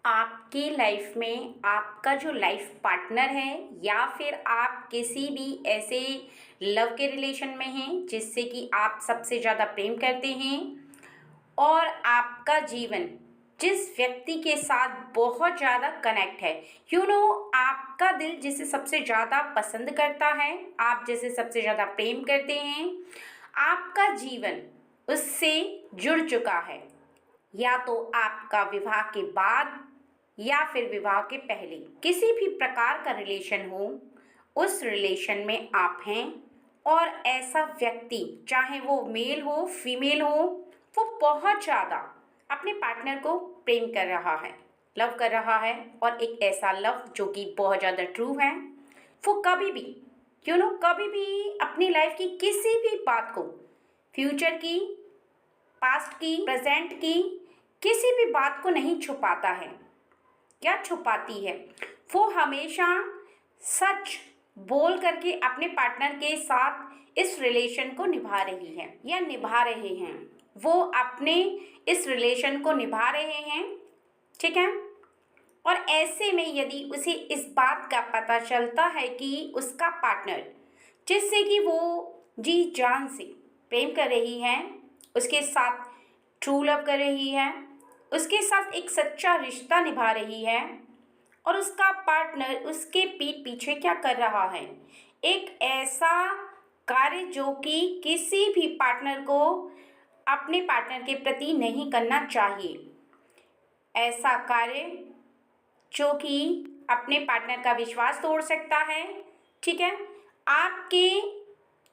आपकी लाइफ में आपका जो लाइफ पार्टनर है या फिर आप किसी भी ऐसे लव के रिलेशन में हैं जिससे कि आप सबसे ज़्यादा प्रेम करते हैं और आपका जीवन जिस व्यक्ति के साथ बहुत ज़्यादा कनेक्ट है। आपका दिल जिसे सबसे ज़्यादा पसंद करता है, आप जिसे सबसे ज़्यादा प्रेम करते हैं, आपका जीवन उससे जुड़ चुका है। या तो आपका विवाह के बाद या फिर विवाह के पहले किसी भी प्रकार का रिलेशन हो, उस रिलेशन में आप हैं और ऐसा व्यक्ति चाहे वो मेल हो फीमेल हो, वो बहुत ज़्यादा अपने पार्टनर को प्रेम कर रहा है, लव कर रहा है और एक ऐसा लव जो कि बहुत ज़्यादा ट्रू है। वो कभी भी कभी भी अपनी लाइफ की किसी भी बात को, फ्यूचर की, पास्ट की, प्रेजेंट की, किसी भी बात को नहीं छुपाता है या छुपाती है। वो हमेशा सच बोल करके अपने पार्टनर के साथ इस रिलेशन को निभा रही है या निभा रहे हैं। वो अपने इस रिलेशन को निभा रहे हैं, ठीक है। और ऐसे में यदि उसे इस बात का पता चलता है कि उसका पार्टनर जिससे कि वो जी जान से प्रेम कर रही है, उसके साथ ट्रू लव कर रही है, उसके साथ एक सच्चा रिश्ता निभा रही है और उसका पार्टनर उसके पीठ पीछे क्या कर रहा है, एक ऐसा कार्य जो कि किसी भी पार्टनर को अपने पार्टनर के प्रति नहीं करना चाहिए, ऐसा कार्य जो कि अपने पार्टनर का विश्वास तोड़ सकता है, ठीक है। आपके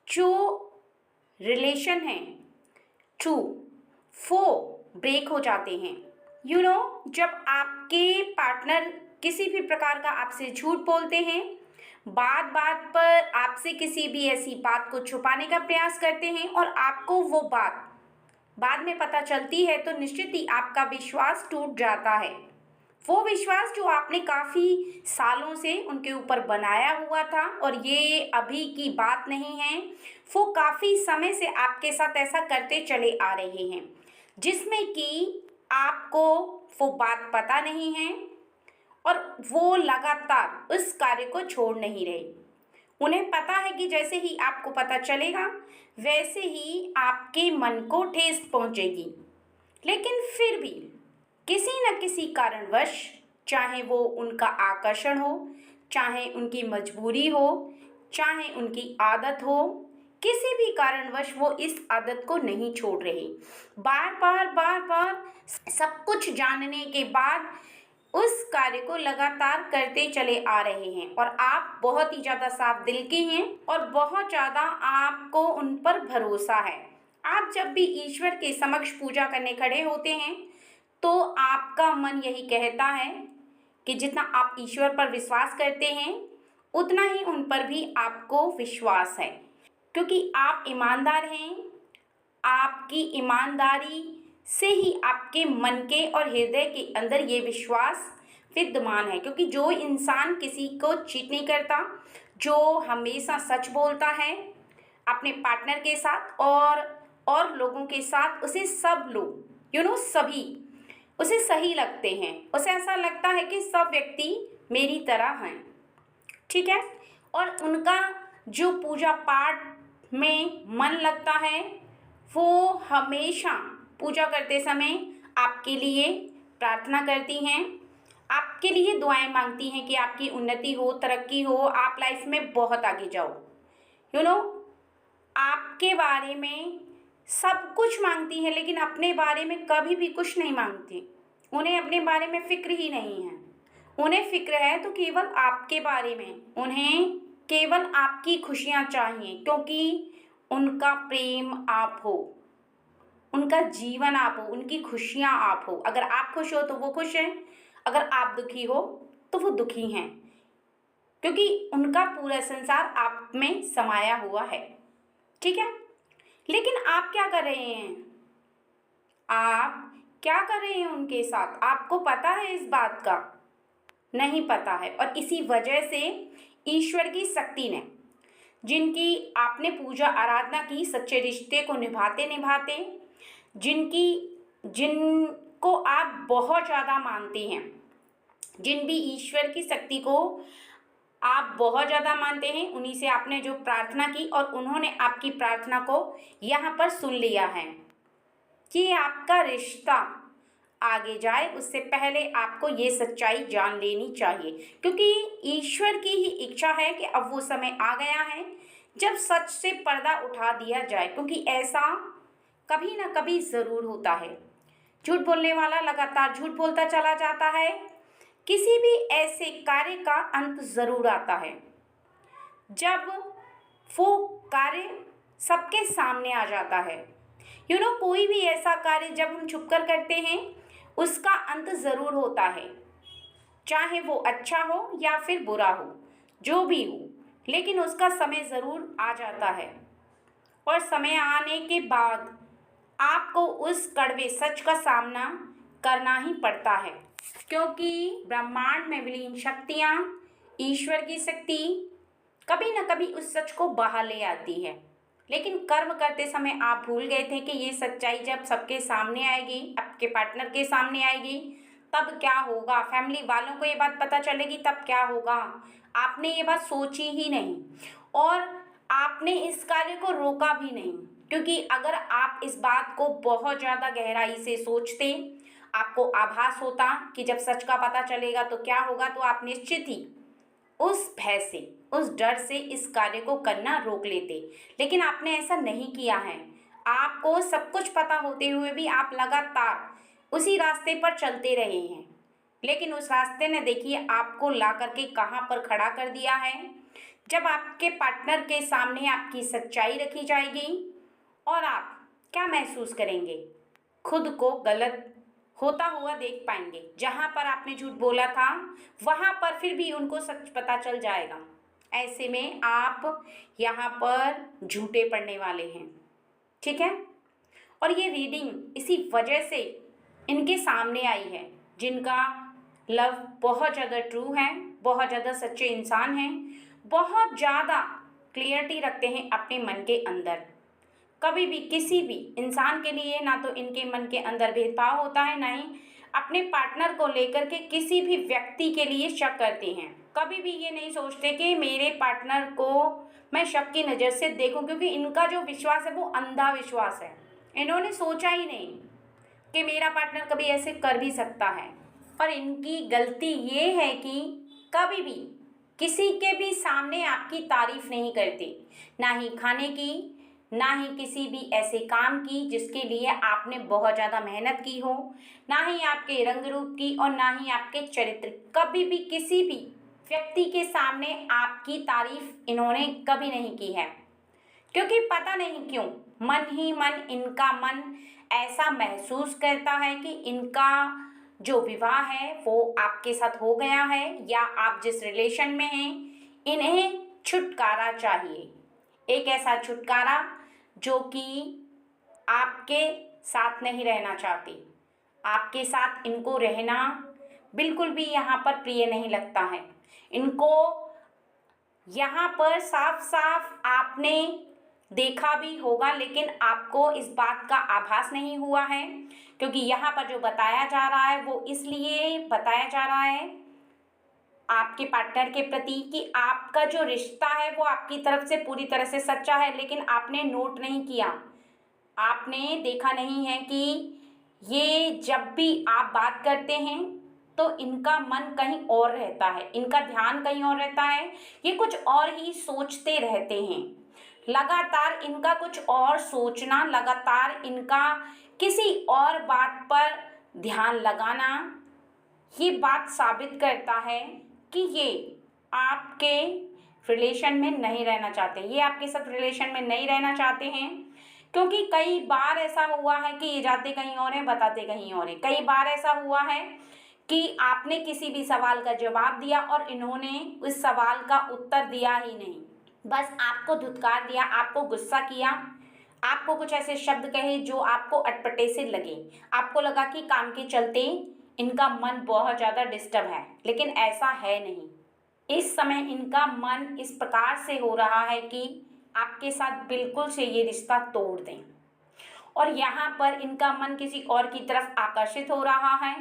जो रिलेशन हैं ट्रू, वो ब्रेक हो जाते हैं। जब आपके पार्टनर किसी भी प्रकार का आपसे झूठ बोलते हैं, बात बात पर आपसे किसी भी ऐसी बात को छुपाने का प्रयास करते हैं और आपको वो बात बाद में पता चलती है, तो निश्चित ही आपका विश्वास टूट जाता है। वो विश्वास जो आपने काफ़ी सालों से उनके ऊपर बनाया हुआ था, और ये अभी की बात नहीं है, वो काफ़ी समय से आपके साथ ऐसा करते चले आ रहे हैं, जिसमें कि आपको वो बात पता नहीं है और वो लगातार उस कार्य को छोड़ नहीं रहे। उन्हें पता है कि जैसे ही आपको पता चलेगा वैसे ही आपके मन को ठेस पहुंचेगी, लेकिन फिर भी किसी न किसी कारणवश, चाहे वो उनका आकर्षण हो, चाहे उनकी मजबूरी हो, चाहे उनकी आदत हो, किसी भी कारणवश वो इस आदत को नहीं छोड़ रहे। बार बार सब कुछ जानने के बाद उस कार्य को लगातार करते चले आ रहे हैं और आप बहुत ही ज़्यादा साफ दिल के हैं और बहुत ज़्यादा आपको उन पर भरोसा है। आप जब भी ईश्वर के समक्ष पूजा करने खड़े होते हैं तो आपका मन यही कहता है कि जितना आप ईश्वर पर विश्वास करते हैं उतना ही उन पर भी आपको विश्वास है, क्योंकि आप ईमानदार हैं। आपकी ईमानदारी से ही आपके मन के और हृदय के अंदर ये विश्वास विद्यमान है, क्योंकि जो इंसान किसी को चीट नहीं करता, जो हमेशा सच बोलता है अपने पार्टनर के साथ और लोगों के साथ, उसे सब लोग सभी उसे सही लगते हैं। उसे ऐसा लगता है कि सब व्यक्ति मेरी तरह हैं, ठीक है। और उनका जो पूजा पाठ में मन लगता है, वो हमेशा पूजा करते समय आपके लिए प्रार्थना करती हैं, आपके लिए दुआएं मांगती हैं कि आपकी उन्नति हो, तरक्की हो, आप लाइफ में बहुत आगे जाओ। आपके बारे में सब कुछ मांगती हैं, लेकिन अपने बारे में कभी भी कुछ नहीं मांगती। उन्हें अपने बारे में फिक्र ही नहीं है। उन्हें फिक्र है तो केवल आपके बारे में। उन्हें केवल आपकी खुशियाँ चाहिए, क्योंकि उनका प्रेम आप हो, उनका जीवन आप हो, उनकी खुशियाँ आप हो। अगर आप खुश हो तो वो खुश हैं, अगर आप दुखी हो तो वो दुखी हैं, क्योंकि उनका पूरा संसार आप में समाया हुआ है, ठीक है। लेकिन आप क्या कर रहे हैं? आप क्या कर रहे हैं उनके साथ? आपको पता है इस बात का? नहीं पता है। और इसी वजह से ईश्वर की शक्ति ने, जिनकी आपने पूजा आराधना की सच्चे रिश्ते को निभाते निभाते, जिनको आप बहुत ज़्यादा मानते हैं, जिन भी ईश्वर की शक्ति को आप बहुत ज़्यादा मानते हैं, उन्हीं से आपने जो प्रार्थना की और उन्होंने आपकी प्रार्थना को यहाँ पर सुन लिया है कि आपका रिश्ता आगे जाए। उससे पहले आपको ये सच्चाई जान लेनी चाहिए, क्योंकि ईश्वर की ही इच्छा है कि अब वो समय आ गया है जब सच से पर्दा उठा दिया जाए, क्योंकि ऐसा कभी ना कभी ज़रूर होता है। झूठ बोलने वाला लगातार झूठ बोलता चला जाता है, किसी भी ऐसे कार्य का अंत ज़रूर आता है जब वो कार्य सबके सामने आ जाता है। कोई भी ऐसा कार्य जब हम छुपकर करते हैं, उसका अंत ज़रूर होता है, चाहे वो अच्छा हो या फिर बुरा हो, जो भी हो, लेकिन उसका समय ज़रूर आ जाता है। और समय आने के बाद आपको उस कड़वे सच का सामना करना ही पड़ता है, क्योंकि ब्रह्मांड में विलीन शक्तियाँ, ईश्वर की शक्ति कभी न कभी उस सच को बाहर ले आती है। लेकिन कर्म करते समय आप भूल गए थे कि ये सच्चाई जब सबके सामने आएगी, आपके पार्टनर के सामने आएगी, तब क्या होगा, फैमिली वालों को ये बात पता चलेगी, तब क्या होगा। आपने ये बात सोची ही नहीं और आपने इस कार्य को रोका भी नहीं, क्योंकि अगर आप इस बात को बहुत ज़्यादा गहराई से सोचते, आपको आभास होता कि जब सच का पता चलेगा तो क्या होगा, तो आप निश्चित ही उस भय से, उस डर से इस कार्य को करना रोक लेते। लेकिन आपने ऐसा नहीं किया है। आपको सब कुछ पता होते हुए भी आप लगातार उसी रास्ते पर चलते रहे हैं, लेकिन उस रास्ते ने देखिए आपको ला करके कहाँ पर खड़ा कर दिया है। जब आपके पार्टनर के सामने आपकी सच्चाई रखी जाएगी और आप क्या महसूस करेंगे, खुद को गलत होता हुआ देख पाएंगे। जहाँ पर आपने झूठ बोला था, वहाँ पर फिर भी उनको सच पता चल जाएगा। ऐसे में आप यहाँ पर झूठे पड़ने वाले हैं, ठीक है। और ये रीडिंग इसी वजह से इनके सामने आई है, जिनका लव बहुत ज़्यादा ट्रू है, बहुत ज़्यादा सच्चे इंसान हैं, बहुत ज़्यादा क्लियरिटी रखते हैं अपने मन के अंदर। कभी भी किसी भी इंसान के लिए ना तो इनके मन के अंदर भेदभाव होता है, ना ही अपने पार्टनर को लेकर के किसी भी व्यक्ति के लिए शक करते हैं। कभी भी ये नहीं सोचते कि मेरे पार्टनर को मैं शक की नज़र से देखूं, क्योंकि इनका जो विश्वास है वो अंधा विश्वास है। इन्होंने सोचा ही नहीं कि मेरा पार्टनर कभी ऐसे कर भी सकता है। और इनकी गलती ये है कि कभी भी किसी के भी सामने आपकी तारीफ नहीं करते, ना ही खाने की, ना ही किसी भी ऐसे काम की जिसके लिए आपने बहुत ज़्यादा मेहनत की हो, ना ही आपके रंग रूप की और ना ही आपके चरित्र। कभी भी किसी भी व्यक्ति के सामने आपकी तारीफ इन्होंने कभी नहीं की है, क्योंकि पता नहीं क्यों मन ही मन इनका मन ऐसा महसूस करता है कि इनका जो विवाह है वो आपके साथ हो गया है, या आप जिस रिलेशन में हैं इन्हें छुटकारा चाहिए। एक ऐसा छुटकारा जो कि आपके साथ नहीं रहना चाहते। आपके साथ इनको रहना बिल्कुल भी यहाँ पर प्रिय नहीं लगता है। इनको यहाँ पर साफ साफ आपने देखा भी होगा, लेकिन आपको इस बात का आभास नहीं हुआ है, क्योंकि यहाँ पर जो बताया जा रहा है वो इसलिए बताया जा रहा है आपके पार्टनर के प्रति कि आपका जो रिश्ता है वो आपकी तरफ से पूरी तरह से सच्चा है, लेकिन आपने नोट नहीं किया, आपने देखा नहीं है कि ये जब भी आप बात करते हैं तो इनका मन कहीं और रहता है, इनका ध्यान कहीं और रहता है, ये कुछ और ही सोचते रहते हैं। लगातार इनका कुछ और सोचना, लगातार इनका किसी और बात पर ध्यान लगाना, ये बात साबित करता है कि ये आपके रिलेशन में नहीं रहना चाहते, ये आपके साथ रिलेशन में नहीं रहना चाहते हैं। क्योंकि कई बार ऐसा हुआ है कि ये जाते कहीं और हैं, बताते कहीं और हैं। कई बार ऐसा हुआ है कि आपने किसी भी सवाल का जवाब दिया और इन्होंने उस सवाल का उत्तर दिया ही नहीं, बस आपको धुतकार दिया, आपको गुस्सा किया, आपको कुछ ऐसे शब्द कहे जो आपको अटपटे से लगे। आपको लगा कि काम के चलते इनका मन बहुत ज़्यादा डिस्टर्ब है, लेकिन ऐसा है नहीं। इस समय इनका मन इस प्रकार से हो रहा है कि आपके साथ बिल्कुल से ये रिश्ता तोड़ दें, और यहाँ पर इनका मन किसी और की तरफ आकर्षित हो रहा है।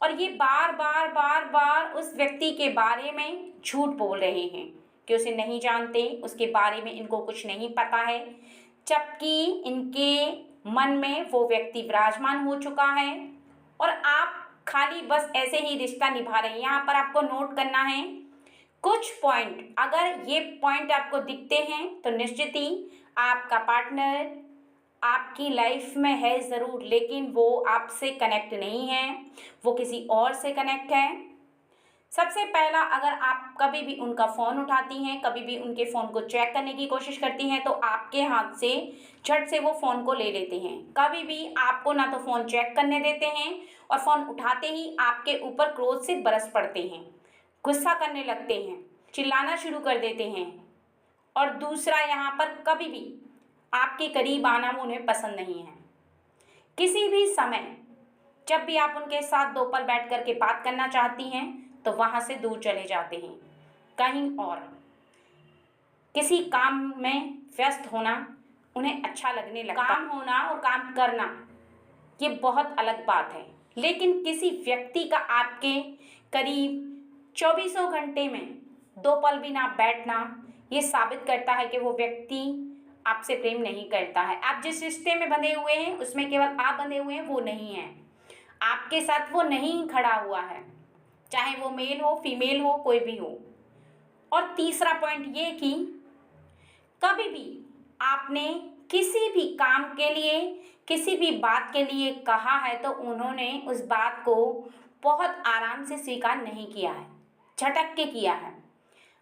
और ये बार बार बार बार उस व्यक्ति के बारे में झूठ बोल रहे हैं कि उसे नहीं जानते, उसके बारे में इनको कुछ नहीं पता है, जबकि इनके मन में वो व्यक्ति विराजमान हो चुका है और आप खाली बस ऐसे ही रिश्ता निभा रहे हैं। यहाँ पर आपको नोट करना है कुछ पॉइंट। अगर ये पॉइंट आपको दिखते हैं तो निश्चित ही आपका पार्टनर आपकी लाइफ में है ज़रूर, लेकिन वो आपसे कनेक्ट नहीं है, वो किसी और से कनेक्ट है। सबसे पहला, अगर आप कभी भी उनका फ़ोन उठाती हैं, कभी भी उनके फ़ोन को चेक करने की कोशिश करती हैं, तो आपके हाथ से झट से वो फ़ोन को ले लेते हैं। कभी भी आपको ना तो फ़ोन चेक करने देते हैं और फ़ोन उठाते ही आपके ऊपर क्रोध से बरस पड़ते हैं, गुस्सा करने लगते हैं, चिल्लाना शुरू कर देते हैं। और दूसरा, यहाँ पर कभी भी आपके करीब आना वो उन्हें पसंद नहीं है। किसी भी समय जब भी आप उनके साथ दो पल बैठ कर के बात करना चाहती हैं तो वहाँ से दूर चले जाते हैं, कहीं और किसी काम में व्यस्त होना उन्हें अच्छा लगने लगता है। काम होना और काम करना ये बहुत अलग बात है, लेकिन किसी व्यक्ति का आपके करीब 24 घंटे में दो पल भी ना बैठना ये साबित करता है कि वो व्यक्ति आपसे प्रेम नहीं करता है। आप जिस रिश्ते में बंधे हुए हैं उसमें केवल आप बंधे हुए हैं, वो नहीं है, आपके साथ वो नहीं खड़ा हुआ है, चाहे वो मेल हो फीमेल हो कोई भी हो। और तीसरा पॉइंट ये कि कभी भी आपने किसी भी काम के लिए, किसी भी बात के लिए कहा है तो उन्होंने उस बात को बहुत आराम से स्वीकार नहीं किया है, झटक के किया है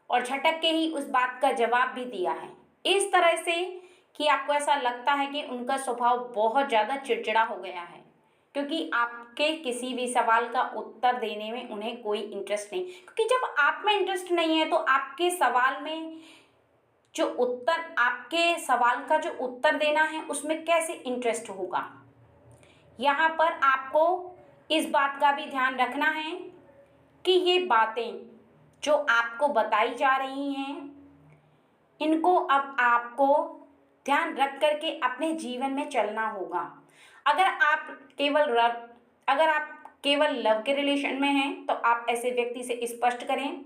और झटक के ही उस बात का जवाब भी दिया है, इस तरह से कि आपको ऐसा लगता है कि उनका स्वभाव बहुत ज़्यादा चिड़चिड़ा हो गया है, क्योंकि आपके किसी भी सवाल का उत्तर देने में उन्हें कोई इंटरेस्ट नहीं। क्योंकि जब आप में इंटरेस्ट नहीं है तो आपके सवाल में जो उत्तर, आपके सवाल का जो उत्तर देना है उसमें कैसे इंटरेस्ट होगा। यहाँ पर आपको इस बात का भी ध्यान रखना है कि ये बातें जो आपको बताई जा रही हैं इनको अब आपको ध्यान रख करके अपने जीवन में चलना होगा। अगर आप केवल लव के रिलेशन में हैं तो आप ऐसे व्यक्ति से स्पष्ट करें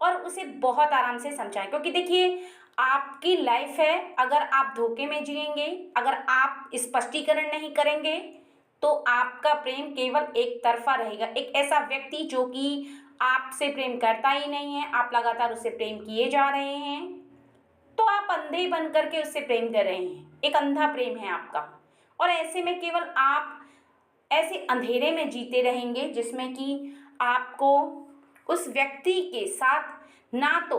और उसे बहुत आराम से समझाएं, क्योंकि देखिए आपकी लाइफ है। अगर आप धोखे में जिएंगे, अगर आप स्पष्टीकरण नहीं करेंगे तो आपका प्रेम केवल एक तरफा रहेगा। एक ऐसा व्यक्ति जो कि आपसे प्रेम करता ही नहीं है, आप लगातार उससे प्रेम किए जा रहे हैं, तो आप अंधे बन करके उससे प्रेम कर रहे हैं, एक अंधा प्रेम है आपका। और ऐसे में केवल आप ऐसे अंधेरे में जीते रहेंगे जिसमें कि आपको उस व्यक्ति के साथ ना तो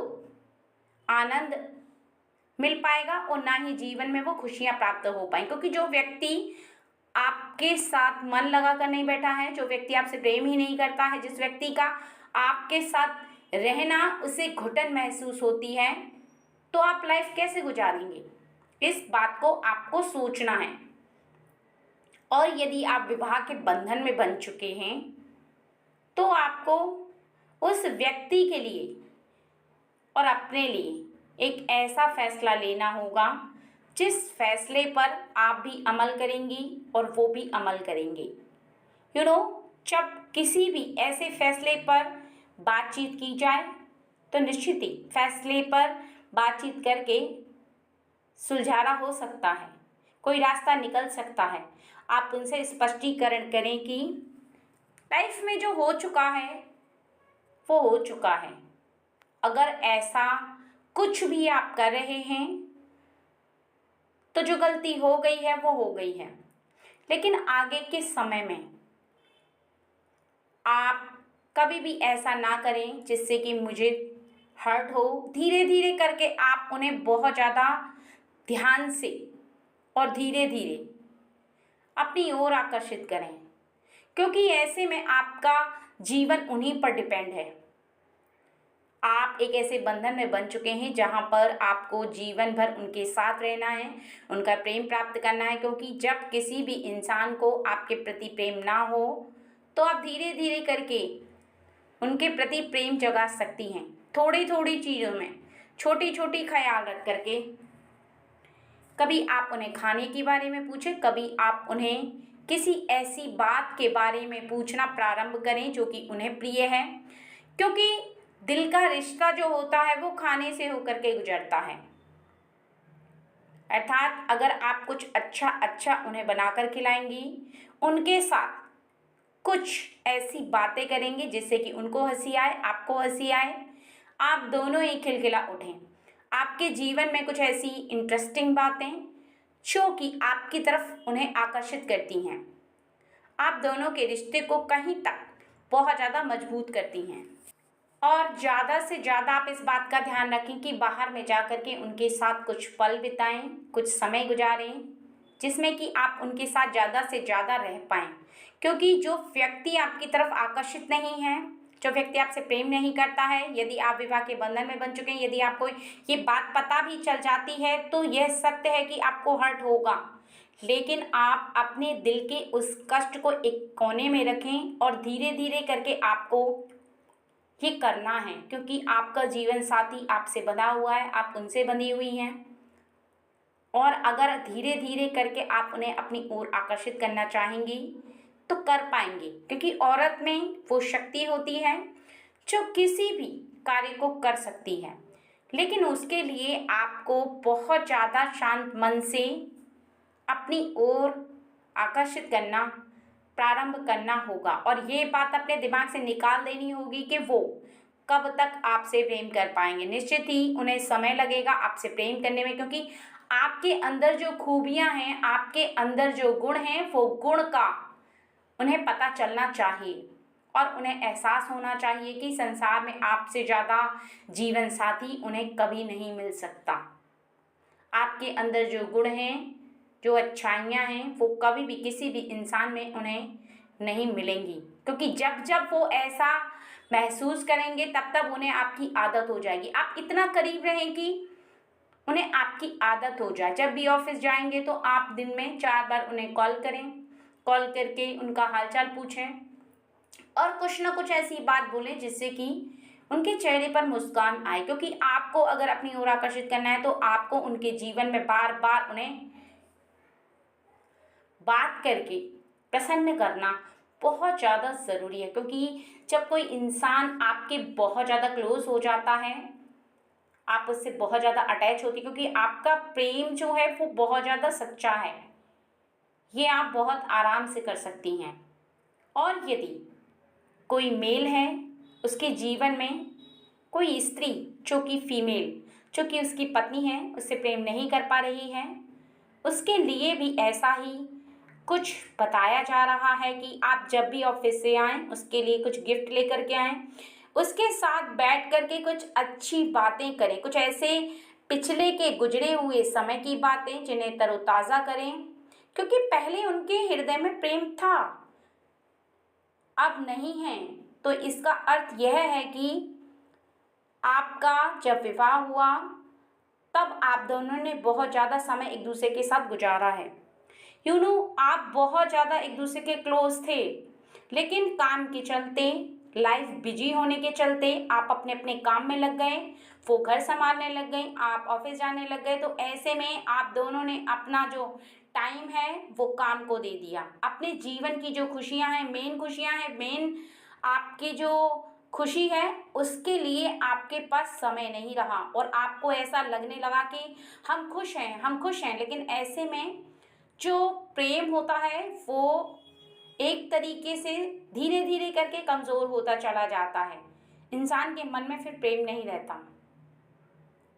आनंद मिल पाएगा और ना ही जीवन में वो खुशियां प्राप्त हो पाएंगी। क्योंकि जो व्यक्ति आपके साथ मन लगा कर नहीं बैठा है, जो व्यक्ति आपसे प्रेम ही नहीं करता है, जिस व्यक्ति का आपके साथ रहना उसे घुटन महसूस होती है, तो आप लाइफ कैसे गुजारेंगे, इस बात को आपको सोचना है। और यदि आप विवाह के बंधन में बंध चुके हैं तो आपको उस व्यक्ति के लिए और अपने लिए एक ऐसा फैसला लेना होगा जिस फैसले पर आप भी अमल करेंगी और वो भी अमल करेंगे। जब किसी भी ऐसे फैसले पर बातचीत की जाए तो निश्चित ही फैसले पर बातचीत करके सुलझाना हो सकता है, कोई रास्ता निकल सकता है। आप उनसे स्पष्टीकरण करें कि लाइफ में जो हो चुका है वो हो चुका है। अगर ऐसा कुछ भी आप कर रहे हैं तो जो गलती हो गई है वो हो गई है, लेकिन आगे के समय में आप कभी भी ऐसा ना करें जिससे कि मुझे हर्ट हो। धीरे धीरे करके आप उन्हें बहुत ज़्यादा ध्यान से और धीरे धीरे अपनी ओर आकर्षित करें, क्योंकि ऐसे में आपका जीवन उन्हीं पर डिपेंड है। आप एक ऐसे बंधन में बन चुके हैं जहां पर आपको जीवन भर उनके साथ रहना है, उनका प्रेम प्राप्त करना है। क्योंकि जब किसी भी इंसान को आपके प्रति प्रेम ना हो तो आप धीरे धीरे करके उनके प्रति प्रेम जगा सकती हैं, थोड़ी थोड़ी चीज़ों में, छोटी छोटी ख्याल रख करके। कभी आप उन्हें खाने के बारे में पूछें, कभी आप उन्हें किसी ऐसी बात के बारे में पूछना प्रारंभ करें जो कि उन्हें प्रिय है, क्योंकि दिल का रिश्ता जो होता है वो खाने से होकर के गुजरता है। अर्थात अगर आप कुछ अच्छा अच्छा उन्हें बनाकर खिलाएंगी, उनके साथ कुछ ऐसी बातें करेंगे जिससे कि उनको हंसी आए, आपको हंसी आए, आप दोनों ही खिलखिला उठें। आपके जीवन में कुछ ऐसी इंटरेस्टिंग बातें जो कि आपकी तरफ उन्हें आकर्षित करती हैं, आप दोनों के रिश्ते को कहीं तक बहुत ज़्यादा मजबूत करती हैं। और ज़्यादा से ज़्यादा आप इस बात का ध्यान रखें कि बाहर में जा कर के उनके साथ कुछ पल बिताएं, कुछ समय गुजारें, जिसमें कि आप उनके साथ ज़्यादा से ज़्यादा रह पाएं। क्योंकि जो व्यक्ति आपकी तरफ आकर्षित नहीं है, जो व्यक्ति आपसे प्रेम नहीं करता है, यदि आप विवाह के बंधन में बन चुके हैं, यदि आपको ये बात पता भी चल जाती है, तो यह सत्य है कि आपको हर्ट होगा। लेकिन आप अपने दिल के उस कष्ट को एक कोने में रखें और धीरे धीरे करके आपको ये करना है, क्योंकि आपका जीवन साथी आपसे बंधा हुआ है, आप उनसे बंधी हुई हैं। और अगर धीरे धीरे करके आप उन्हें अपनी ओर आकर्षित करना चाहेंगी तो कर पाएंगी, क्योंकि औरत में वो शक्ति होती है जो किसी भी कार्य को कर सकती है। लेकिन उसके लिए आपको बहुत ज़्यादा शांत मन से अपनी ओर आकर्षित करना प्रारंभ करना होगा। और ये बात अपने दिमाग से निकाल देनी होगी कि वो कब तक आपसे प्रेम कर पाएंगे। निश्चित ही उन्हें समय लगेगा आपसे प्रेम करने में, क्योंकि आपके अंदर जो खूबियां हैं, आपके अंदर जो गुण हैं, वो गुण का उन्हें पता चलना चाहिए और उन्हें एहसास होना चाहिए कि संसार में आपसे ज़्यादा जीवन साथी उन्हें कभी नहीं मिल सकता। आपके अंदर जो गुण हैं, जो अच्छाइयाँ हैं, वो कभी भी किसी भी इंसान में उन्हें नहीं मिलेंगी, क्योंकि जब जब वो ऐसा महसूस करेंगे तब तब उन्हें आपकी आदत हो जाएगी। आप इतना करीब रहें कि उन्हें आपकी आदत हो जाए। जब भी ऑफिस जाएंगे तो आप दिन में 4 बार उन्हें कॉल करें, कॉल करके उनका हालचाल पूछें और कुछ ना कुछ ऐसी बात बोलें जिससे कि उनके चेहरे पर मुस्कान आए। क्योंकि आपको अगर अपनी ओर आकर्षित करना है तो आपको उनके जीवन में बार बार उन्हें बात करके प्रसन्न करना बहुत ज़्यादा ज़रूरी है। क्योंकि जब कोई इंसान आपके बहुत ज़्यादा क्लोज हो जाता है, आप उससे बहुत ज़्यादा अटैच होती, क्योंकि आपका प्रेम जो है वो बहुत ज़्यादा सच्चा है, ये आप बहुत आराम से कर सकती हैं। और यदि कोई मेल है, उसके जीवन में कोई स्त्री जो कि फीमेल, जो कि उसकी पत्नी है, उससे प्रेम नहीं कर पा रही है, उसके लिए भी ऐसा ही कुछ बताया जा रहा है कि आप जब भी ऑफिस से आएँ उसके लिए कुछ गिफ्ट लेकर के आएँ, उसके साथ बैठ कर के कुछ अच्छी बातें करें, कुछ ऐसे पिछले के गुजरे हुए समय की बातें जिन्हें तरोताज़ा करें, क्योंकि पहले उनके हृदय में प्रेम था, अब नहीं है। तो इसका अर्थ यह है कि आपका जब विवाह हुआ तब आप दोनों ने बहुत ज़्यादा समय एक दूसरे के साथ गुजारा है। आप बहुत ज़्यादा एक दूसरे के क्लोज थे, लेकिन काम के चलते, लाइफ बिजी होने के चलते आप अपने अपने काम में लग गए, वो घर संभालने लग गई, आप ऑफिस जाने लग गए। तो ऐसे में आप दोनों ने अपना जो टाइम है वो काम को दे दिया। अपने जीवन की जो खुशियां हैं, मेन खुशियां हैं, मेन आपकी जो खुशी है, उसके लिए आपके पास समय नहीं रहा और आपको ऐसा लगने लगा कि हम खुश हैं, हम खुश हैं। लेकिन ऐसे में जो प्रेम होता है वो एक तरीके से धीरे धीरे करके कमज़ोर होता चला जाता है। इंसान के मन में फिर प्रेम नहीं रहता,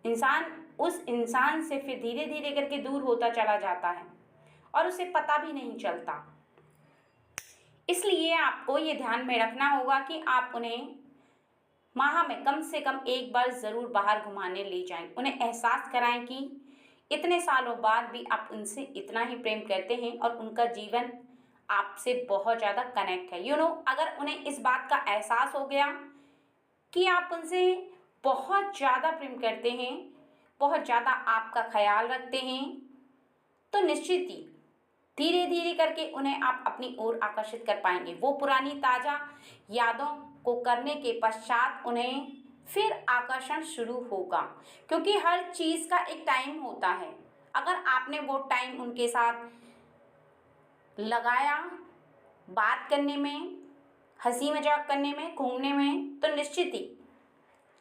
इंसान उस इंसान से फिर धीरे धीरे करके दूर होता चला जाता है और उसे पता भी नहीं चलता। इसलिए आपको ये ध्यान में रखना होगा कि आप उन्हें माह में कम से कम एक बार ज़रूर बाहर घुमाने ले जाएं, उन्हें एहसास कराएं कि इतने सालों बाद भी आप उनसे इतना ही प्रेम करते हैं और उनका जीवन आपसे बहुत ज़्यादा कनेक्ट है। अगर उन्हें इस बात का एहसास हो गया कि आप उनसे बहुत ज़्यादा प्रेम करते हैं, बहुत ज़्यादा आपका ख्याल रखते हैं, तो निश्चित ही धीरे धीरे करके उन्हें आप अपनी ओर आकर्षित कर पाएंगे। वो पुरानी ताज़ा यादों को करने के पश्चात उन्हें फिर आकर्षण शुरू होगा, क्योंकि हर चीज़ का एक टाइम होता है। अगर आपने वो टाइम उनके साथ लगाया बात करने में, हंसी मजाक करने में, घूमने में, तो निश्चित ही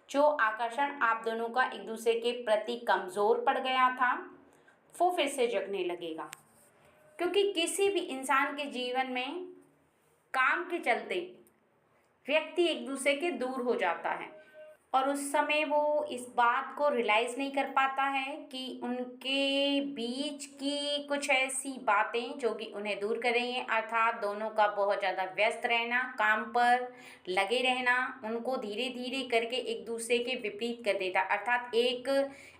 जो आकर्षण आप दोनों का एक दूसरे के प्रति कमज़ोर पड़ गया था वो फिर से जगने लगेगा। क्योंकि किसी भी इंसान के जीवन में काम के चलते व्यक्ति एक दूसरे के दूर हो जाता है और उस समय वो इस बात को रियलाइज़ नहीं कर पाता है कि उनके बीच की कुछ ऐसी बातें जो कि उन्हें दूर कर रही हैं, अर्थात दोनों का बहुत ज़्यादा व्यस्त रहना, काम पर लगे रहना, उनको धीरे धीरे करके एक दूसरे के विपरीत कर देता है। अर्थात एक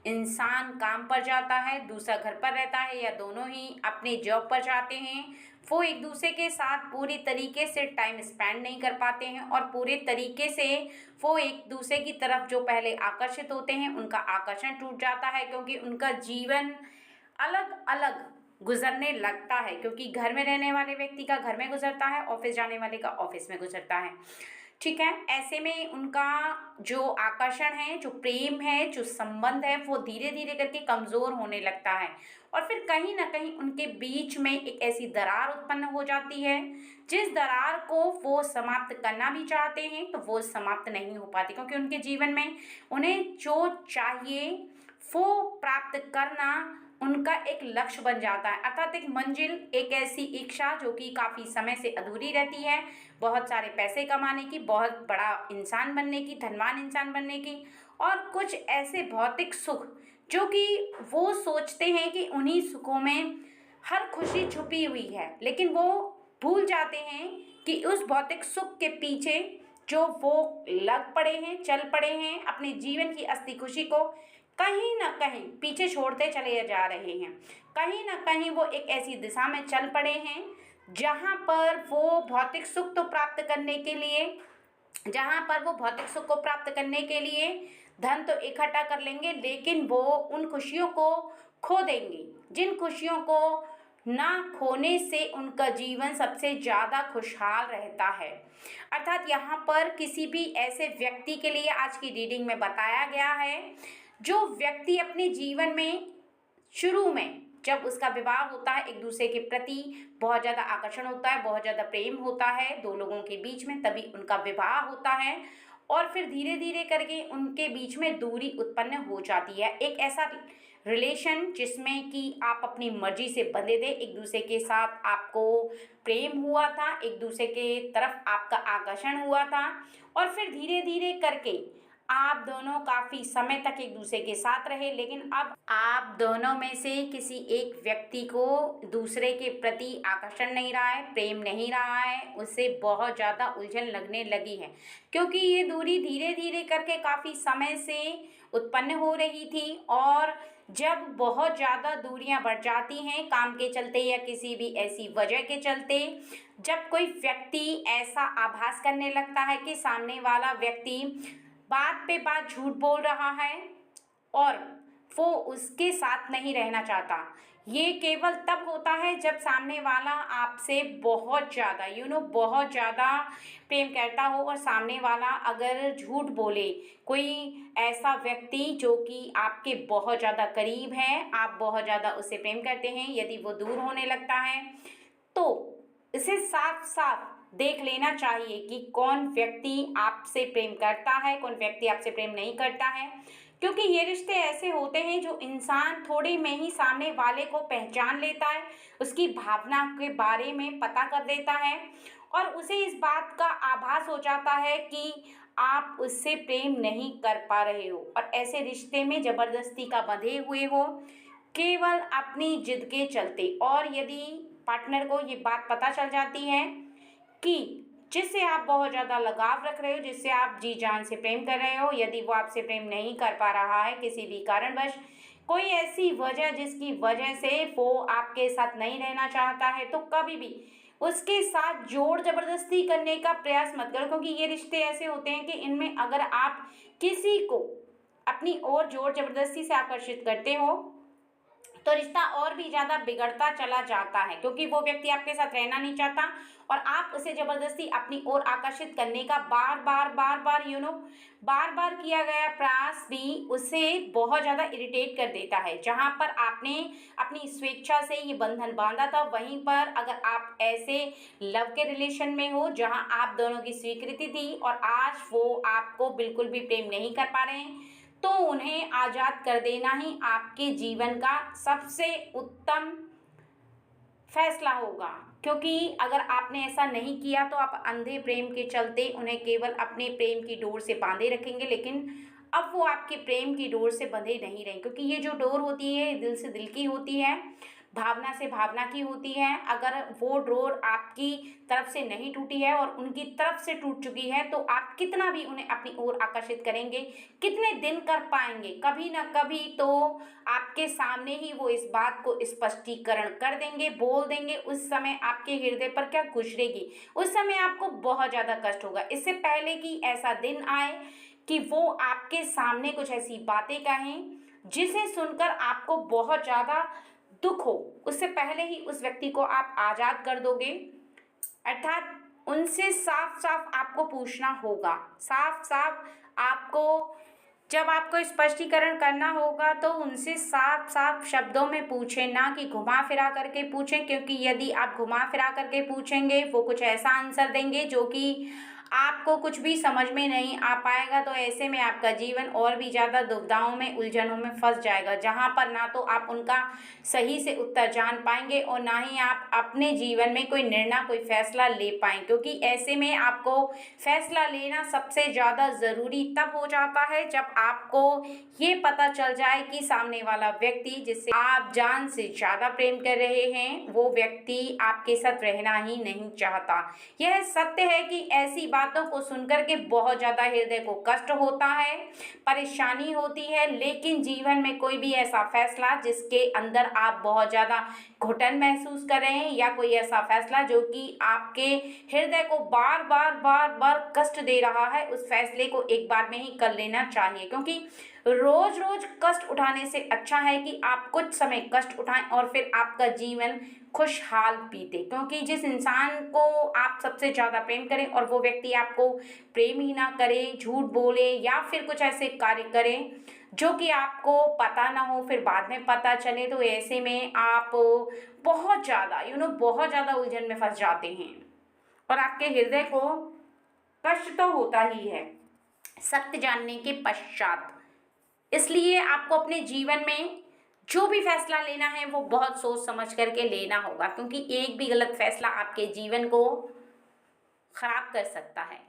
इंसान काम पर जाता है, दूसरा घर पर रहता है, या दोनों ही अपने जॉब पर जाते हैं, वो एक दूसरे के साथ पूरी तरीके से टाइम स्पेंड नहीं कर पाते हैं और पूरे तरीके से वो एक दूसरे की तरफ जो पहले आकर्षित होते हैं उनका आकर्षण टूट जाता है, क्योंकि उनका जीवन अलग अलग गुजरने लगता है। क्योंकि घर में रहने वाले व्यक्ति का घर में गुजरता है, ऑफिस जाने वाले का ऑफिस में गुजरता है। ठीक है, ऐसे में उनका जो आकर्षण है, जो प्रेम है, जो संबंध है, वो धीरे धीरे करके कमज़ोर होने लगता है और फिर कहीं ना कहीं उनके बीच में एक ऐसी दरार उत्पन्न हो जाती है जिस दरार को वो समाप्त करना भी चाहते हैं तो वो समाप्त नहीं हो पाती, क्योंकि उनके जीवन में उन्हें जो चाहिए वो प्राप्त करना उनका एक लक्ष्य बन जाता है। अर्थात एक मंजिल, एक ऐसी इच्छा जो कि काफ़ी समय से अधूरी रहती है, बहुत सारे पैसे कमाने की, बहुत बड़ा इंसान बनने की, धनवान इंसान बनने की, और कुछ ऐसे भौतिक सुख जो कि वो सोचते हैं कि उन्हीं सुखों में हर खुशी छुपी हुई है, लेकिन वो भूल जाते हैं कि उस भौतिक सुख के पीछे जो वो लग पड़े हैं, चल पड़े हैं, अपने जीवन की असली खुशी को कहीं ना कहीं पीछे छोड़ते चले जा रहे हैं। कहीं ना कहीं वो एक ऐसी दिशा में चल पड़े हैं जहाँ पर वो भौतिक सुख तो प्राप्त करने के लिए जहाँ पर वो भौतिक सुख को प्राप्त करने के लिए धन तो इकट्ठा कर लेंगे, लेकिन वो उन खुशियों को खो देंगे जिन खुशियों को ना खोने से उनका जीवन सबसे ज़्यादा खुशहाल रहता है। अर्थात यहाँ पर किसी भी ऐसे व्यक्ति के लिए आज की रीडिंग में बताया गया है जो व्यक्ति अपने जीवन में शुरू में जब उसका विवाह होता है, एक दूसरे के प्रति बहुत ज़्यादा आकर्षण होता है, बहुत ज़्यादा प्रेम होता है दो लोगों के बीच में, तभी उनका विवाह होता है और फिर धीरे धीरे करके उनके बीच में दूरी उत्पन्न हो जाती है। एक ऐसा रिलेशन जिसमें कि आप अपनी मर्जी से बंधे थे, एक दूसरे के साथ आपको प्रेम हुआ था, एक दूसरे के तरफ आपका आकर्षण हुआ था और फिर धीरे धीरे करके आप दोनों काफ़ी समय तक एक दूसरे के साथ रहे, लेकिन अब आप दोनों में से किसी एक व्यक्ति को दूसरे के प्रति आकर्षण नहीं रहा है, प्रेम नहीं रहा है, उससे बहुत ज़्यादा उलझन लगने लगी है, क्योंकि ये दूरी धीरे धीरे करके काफ़ी समय से उत्पन्न हो रही थी। और जब बहुत ज़्यादा दूरियां बढ़ जाती हैं काम के चलते या किसी भी ऐसी वजह के चलते, जब कोई व्यक्ति ऐसा आभास करने लगता है कि सामने वाला व्यक्ति बात पे बात झूठ बोल रहा है और वो उसके साथ नहीं रहना चाहता, ये केवल तब होता है जब सामने वाला आपसे बहुत ज़्यादा बहुत ज़्यादा प्रेम करता हो और सामने वाला अगर झूठ बोले, कोई ऐसा व्यक्ति जो कि आपके बहुत ज़्यादा करीब है, आप बहुत ज़्यादा उससे प्रेम करते हैं, यदि वो दूर होने लगता है तो इसे साफ साफ देख लेना चाहिए कि कौन व्यक्ति आपसे प्रेम करता है, कौन व्यक्ति आपसे प्रेम नहीं करता है। क्योंकि ये रिश्ते ऐसे होते हैं जो इंसान थोड़े में ही सामने वाले को पहचान लेता है, उसकी भावना के बारे में पता कर देता है और उसे इस बात का आभास हो जाता है कि आप उससे प्रेम नहीं कर पा रहे हो और ऐसे रिश्ते में ज़बरदस्ती का बंधे हुए हो केवल अपनी जिद के चलते। और यदि पार्टनर को ये बात पता चल जाती है कि जिससे आप बहुत ज़्यादा लगाव रख रहे हो, जिससे आप जी जान से प्रेम कर रहे हो, यदि वो आपसे प्रेम नहीं कर पा रहा है किसी भी कारणवश, कोई ऐसी वजह जिसकी वजह से वो आपके साथ नहीं रहना चाहता है, तो कभी भी उसके साथ जोर ज़बरदस्ती करने का प्रयास मत करो। क्योंकि ये रिश्ते ऐसे होते हैं कि इनमें अगर आप किसी को अपनी ओर जोर ज़बरदस्ती से आकर्षित करते हो तो रिश्ता और भी ज़्यादा बिगड़ता चला जाता है, क्योंकि वो व्यक्ति आपके साथ रहना नहीं चाहता और आप उसे ज़बरदस्ती अपनी ओर आकर्षित करने का बार बार किया गया प्रयास भी उसे बहुत ज़्यादा इरिटेट कर देता है। जहाँ पर आपने अपनी स्वेच्छा से ये बंधन बांधा था, वहीं पर अगर आप ऐसे लव के रिलेशन में हो जहाँ आप दोनों की स्वीकृति थी और आज वो आपको बिल्कुल भी प्रेम नहीं कर पा रहे हैं, तो उन्हें आज़ाद कर देना ही आपके जीवन का सबसे उत्तम फैसला होगा। क्योंकि अगर आपने ऐसा नहीं किया तो आप अंधे प्रेम के चलते उन्हें केवल अपने प्रेम की डोर से बांधे रखेंगे, लेकिन अब वो आपके प्रेम की डोर से बंधे नहीं रहें। क्योंकि ये जो डोर होती है दिल से दिल की होती है, भावना से भावना की होती है। अगर वो डोर आपकी तरफ से नहीं टूटी है और उनकी तरफ से टूट चुकी है, तो आप कितना भी उन्हें अपनी ओर आकर्षित करेंगे, कितने दिन कर पाएंगे, कभी ना कभी तो आपके सामने ही वो इस बात को स्पष्टीकरण कर देंगे, बोल देंगे। उस समय आपके हृदय पर क्या गुजरेगी, उस समय आपको बहुत ज़्यादा कष्ट होगा। इससे पहले कि ऐसा दिन आए कि वो आपके सामने कुछ ऐसी बातें कहें जिसे सुनकर आपको बहुत ज़्यादा दुख हो, उससे पहले ही उस व्यक्ति को आप आज़ाद कर दोगे। अर्थात उनसे साफ साफ आपको पूछना होगा, साफ साफ आपको जब आपको स्पष्टीकरण करना होगा तो उनसे साफ साफ शब्दों में पूछें, ना कि घुमा फिरा करके पूछें। क्योंकि यदि आप घुमा फिरा करके पूछेंगे, वो कुछ ऐसा आंसर देंगे जो कि आपको कुछ भी समझ में नहीं आ पाएगा, तो ऐसे में आपका जीवन और भी ज़्यादा दुविधाओं में, उलझनों में फंस जाएगा, जहाँ पर ना तो आप उनका सही से उत्तर जान पाएंगे और ना ही आप अपने जीवन में कोई निर्णय, कोई फैसला ले पाएँ। क्योंकि ऐसे में आपको फैसला लेना सबसे ज़्यादा ज़रूरी तब हो जाता है जब आपको ये पता चल जाए कि सामने वाला व्यक्ति जिससे आप जान से ज़्यादा प्रेम कर रहे हैं, वो व्यक्ति आपके साथ रहना ही नहीं चाहता। यह सत्य है कि ऐसी बातों को सुनकर के बहुत ज़्यादा हृदय को कष्ट होता है, परेशानी होती है, लेकिन जीवन में कोई भी ऐसा फैसला जिसके अंदर आप बहुत ज़्यादा घुटन महसूस कर रहे हैं, या कोई ऐसा फैसला जो कि आपके हृदय को बार बार कष्ट दे रहा है, उस फैसले को एक बार में ही कर लेना चाहिए। क्योंकि रोज रोज कष्ट उठाने से अच्छा है कि आप कुछ समय कष्ट उठाएं और फिर आपका जीवन खुशहाल बीते। क्योंकि जिस इंसान को आप सबसे ज़्यादा प्रेम करें और वो व्यक्ति आपको प्रेम ही ना करे, झूठ बोले या फिर कुछ ऐसे कार्य करें जो कि आपको पता ना हो, फिर बाद में पता चले, तो ऐसे में आप बहुत ज़्यादा बहुत ज़्यादा उलझन में फंस जाते हैं और आपके हृदय को कष्ट तो होता ही है सत्य जानने के पश्चात। इसलिए आपको अपने जीवन में जो भी फैसला लेना है वो बहुत सोच समझ करके लेना होगा, क्योंकि एक भी गलत फैसला आपके जीवन को खराब कर सकता है।